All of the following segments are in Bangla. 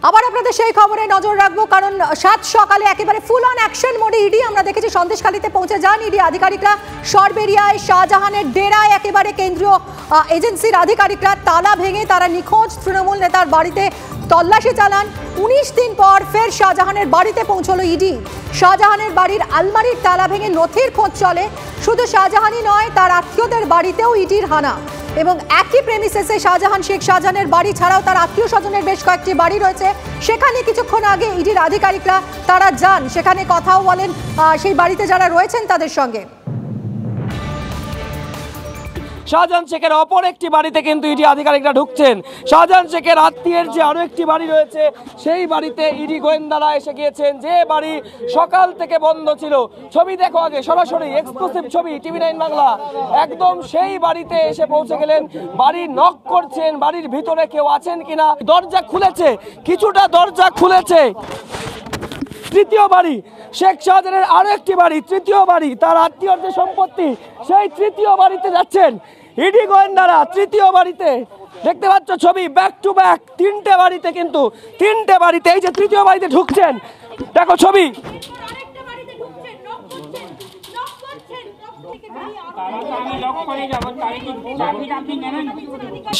আবার আপনাদের সেই খবরে নজর রাখবো, কারণ সাত সকালে একেবারে ফুল অন অ্যাকশন মোডে ইডি। আমরা দেখেছি সন্দেশখালীতে পৌঁছে যান ইডি আধিকারিকরা, সরবেরিয়ায় শাহজাহানের ডেরায় একেবারে কেন্দ্রীয় এজেন্সির আধিকারিকরা তালা ভেঙে তারা নিখোঁজ তৃণমূল নেতার বাড়িতে তল্লাশি চালান। 19 দিন পর ফের শাহজাহানের বাড়িতে পৌঁছলো ইডি। শাহজাহানের বাড়ির আলমারির তালা ভেঙে নথির খোঁজ চলে। শুধু শাহজাহানই নয়, তার আত্মীয়দের বাড়িতেও ইডির হানা। এবং একই প্রেমিসেসে শাহজাহান শেখ শাহজাহানের বাড়ি ছাড়াও তার আত্মীয় স্বজনের বেশ কয়েকটি বাড়ি রয়েছে। সেখানে কিছুক্ষণ আগে ইডির আধিকারিকরা তারা যান, সেখানে কথাও বলেন সেই বাড়িতে যারা রয়েছেন তাদের সঙ্গে। শাহজাহান শেখের অপর একটি বাড়িতে কিন্তু ইডি আধিকারিকরা ঢুকছেন। শাহজাহান শেখের আত্মীয়ের যে আরো একটি বাড়ি রয়েছে সেই বাড়িতে ইডি গোয়েন্দারা এসে গিয়েছেন, যে বাড়ি সকাল থেকে বন্ধ ছিল। ছবি দেখো আগে, সরাসরি এক্সক্লুসিভ ছবি TV9 বাংলা। একদম সেই বাড়িতে এসে পৌঁছে গেলেন, বাড়ি নক করছেন, বাড়ির ভিতরে কেউ আছেন কিনা। দরজা খুলেছে, কিছুটা দরজা খুলেছে। তৃতীয় বাড়ি, শেখ শাহজাহানের আরো একটি বাড়ি, তৃতীয় বাড়ি, তার আত্মীয়র যে সম্পত্তি সেই তৃতীয় বাড়িতে যাচ্ছেন ইডি গোয়েন্দারা। তৃতীয় বাড়িতে দেখতে পাচ্ছ ছবি, ব্যাক টু ব্যাক তিনটে বাড়িতে, কিন্তু তিনটে বাড়িতে এই যে তৃতীয় বাড়িতে ঢুকছেন, দেখো ছবি।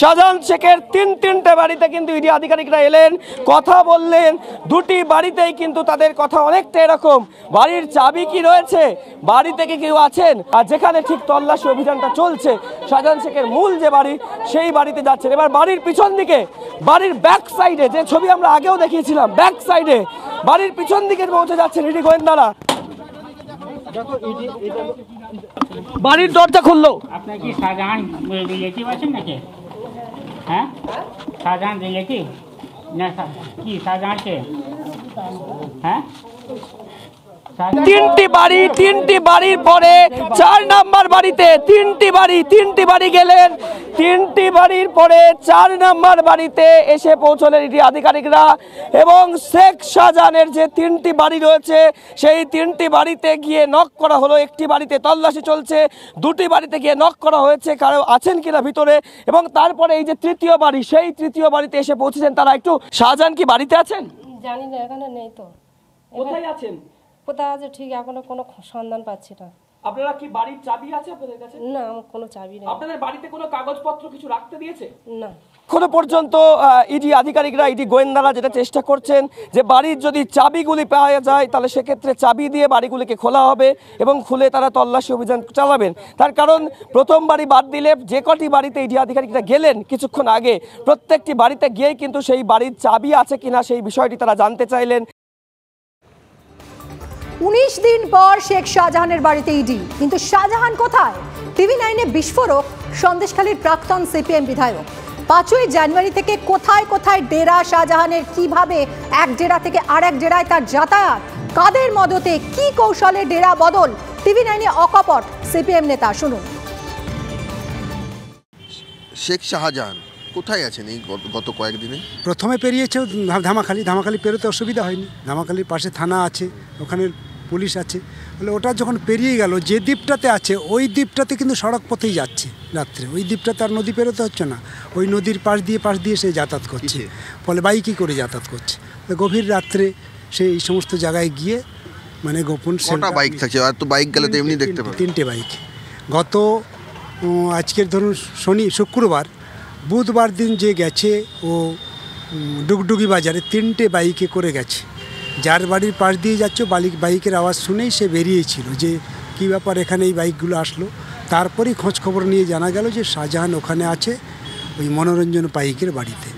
শাহজাহান শেখের তিনটে বাড়িতে কিন্তু ইডি আধিকারিকরা এলেন, কথা বললেন। দুটি বাড়িতেই কিন্তু তাদের কথা অনেকটা এরকম, বাড়ির চাবি কি রয়েছে, বাড়ি থেকে কেউ আছেন। আর যেখানে ঠিক তল্লাশি অভিযানটা চলছে, শাহজাহান শেখের মূল যে বাড়ি সেই বাড়িতে যাচ্ছেন। এবার বাড়ির পিছন দিকে, বাড়ির ব্যাক সাইডে, যে ছবি আমরা আগেও দেখিয়েছিলাম, ব্যাক সাইডে বাড়ির পিছন দিকে পৌঁছে যাচ্ছেন ইডি গোয়েন্দারা। বাড়ির দরজা খুললো। আপনার কি শাহজাহান রিলেটিভ আছেন নাকি? হ্যাঁ, শাহজাহান রিলেটিভ না কি শাহজাহানকে? হ্যাঁ, তিনটি বাড়ির পরে 4 নাম্বার বাড়িতে তিনটি বাড়ি গেলেন। তিনটি বাড়ির পরে 4 নাম্বার বাড়িতে এসে পৌঁছলেন ইডি আধিকারিকরা। এবং শেখ শাহজাহানের যে 3টি বাড়ি রয়েছে সেই 3টি বাড়িতে গিয়ে নক করা হলো। একটি বাড়িতে তল্লাশি চলছে, 2টি বাড়িতে গিয়ে নক করা হয়েছে কারো আছেন কিনা ভিতরে। এবং তারপরে এই যে তৃতীয় বাড়ি, সেই তৃতীয় বাড়িতে এসে পৌঁছেছেন তারা। একটু, শাহজাহান কি বাড়িতে আছেন? জানি না, এখানে নেই তো। কোথায় আছেন? কোথায় আছে ঠিক এখনো কোনো সন্ধান পাচ্ছি না। আপনারা কি বাড়ির চাবি আছে আপনাদের কাছে? না, আমার কোনো চাবি নেই। আপনাদের বাড়িতে কোনো কাগজপত্র কিছু রাখতে দিয়েছে? না। এখনো পর্যন্ত ইডি আধিকারিকরা, ইডি গোয়েন্দারা যেটা চেষ্টা করছেন যে বাড়ির যদি চাবিগুলি পাওয়া যায় তাহলে সেক্ষেত্রে চাবি দিয়ে বাড়িগুলিকে খোলা হবে এবং খুলে তারা তল্লাশি অভিযান চালাবেন। তার কারণ প্রথম বাড়ি বাদ দিলে যে কটি বাড়িতে ইডি আধিকারিকরা গেলেন কিছুক্ষণ আগে, প্রত্যেকটি বাড়িতে গিয়ে কিন্তু সেই বাড়ির চাবি আছে কিনা সেই বিষয়টি তারা জানতে চাইলেন। 19 দিন পর শেখ শাহজাহানের বাড়িতে ইডি, কিন্তু শাহজাহান কোথায়? TV9-এ বিস্ফোরক সন্দেশখালীর প্রাক্তন CPM বিধায়ক। 5ই জানুয়ারি থেকে কোথায় কোথায় ডেরা শাহজাহানের, কিভাবে এক ডেরা থেকে আরেক ডেরায় তার যাতায়াত, কাদের মদতে, কি কৌশলে ডেরা বদল। TV9-এ অকপট CPM নেতা, শুনুন। শেখ শাহজাহান কোথায় আছেন এই গত কয়েকদিনে? প্রথমে পেরিয়েছে ধামাখালি পেরোতে অসুবিধা হয়নি। ধামাখালির পাশে থানা আছে, ওখানে পুলিশ আছে। বলে ওটা যখন পেরিয়ে গেল, যে দ্বীপটাতে আছে ওই দ্বীপটাতে কিন্তু সড়ক পথেই যাচ্ছে রাত্রে। ওই দ্বীপটাতে আর নদী পেরোতে হচ্ছে না, ওই নদীর পাশ দিয়ে সে যাতায়াত করছে, ফলে বাইকই করে যাতায়াত করছে। গভীর রাত্রে সে এই সমস্ত জায়গায় গিয়ে মানে গোপন বাইক থাকছে, আর তো বাইক গেলে তো এমনি দেখতে পাবে। 3টে বাইক। গত আজকের ধরুন শুক্রবার, বুধবার দিন যে গেছে ও ডুগডুগি বাজারে 3টে বাইকে করে গেছে। যার বাড়ির পাশ দিয়ে যাচ্ছে বাইকের আওয়াজ শুনেই সে বেরিয়েছিল যে কী ব্যাপার এখানে এই বাইকগুলো আসলো। তারপরেই খোঁজ খবর নিয়ে জানা গেল যে শাহজাহান ওখানে আছে ওই মনোরঞ্জন পাইকের বাড়িতে।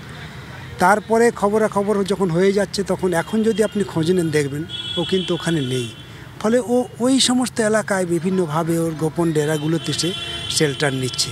তারপরে খবরাখবর যখন হয়ে যাচ্ছে, তখন এখন যদি আপনি খোঁজ নেন দেখবেন ও কিন্তু ওখানে নেই। ফলে ও ওই সমস্ত এলাকায় বিভিন্নভাবে ওর গোপন ডেরাগুলোতে সে শেল্টার নিচ্ছে।